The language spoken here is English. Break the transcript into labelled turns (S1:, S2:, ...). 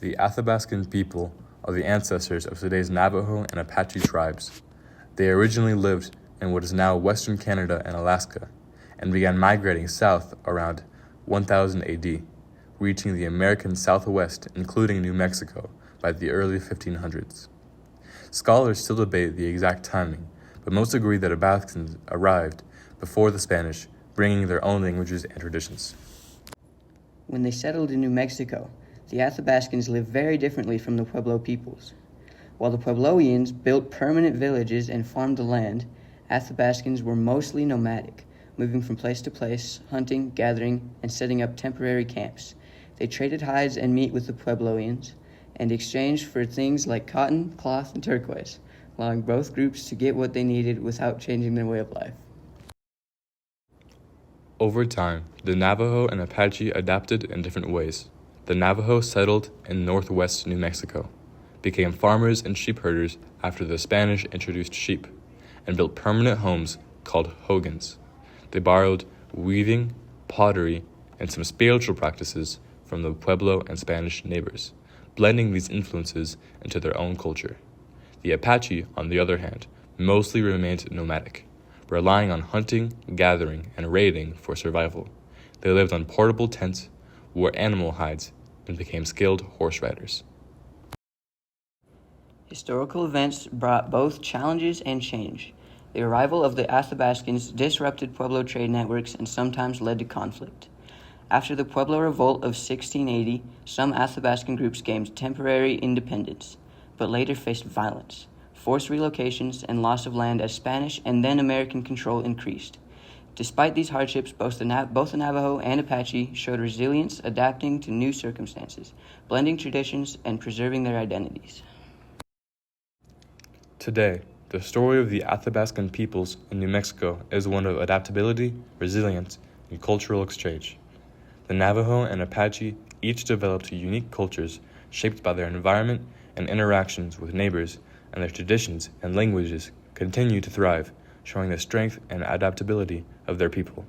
S1: The Athabascan people are the ancestors of today's Navajo and Apache tribes. They originally lived in what is now Western Canada and Alaska, and began migrating south around 1000 AD, reaching the American Southwest, including New Mexico, by the early 1500s. Scholars still debate the exact timing, but most agree that Athabascans arrived before the Spanish, bringing their own languages and traditions.
S2: When they settled in New Mexico, the Athabascans lived very differently from the Pueblo peoples. While the Puebloians built permanent villages and farmed the land, Athabascans were mostly nomadic, moving from place to place, hunting, gathering, and setting up temporary camps. They traded hides and meat with the Puebloians and exchanged for things like cotton, cloth, and turquoise, allowing both groups to get what they needed without changing their way of life.
S1: Over time, the Navajo and Apache adapted in different ways. The Navajo settled in northwest New Mexico, became farmers and sheep herders after the Spanish introduced sheep, and built permanent homes called hogans. They borrowed weaving, pottery, and some spiritual practices from the Pueblo and Spanish neighbors, blending these influences into their own culture. The Apache, on the other hand, mostly remained nomadic, relying on hunting, gathering, and raiding for survival. They lived on portable tents, wore animal hides, and became skilled horse riders.
S2: Historical events brought both challenges and change. The arrival of the Athabascans disrupted Pueblo trade networks and sometimes led to conflict. After the Pueblo Revolt of 1680, some Athabascan groups gained temporary independence, but later faced violence, forced relocations, and loss of land as Spanish and then American control increased. Despite these hardships, both the Navajo and Apache showed resilience, adapting to new circumstances, blending traditions, and preserving their identities.
S1: Today, the story of the Athabascan peoples in New Mexico is one of adaptability, resilience, and cultural exchange. The Navajo and Apache each developed unique cultures shaped by their environment and interactions with neighbors, and their traditions and languages continue to thrive, showing the strength and adaptability of their people.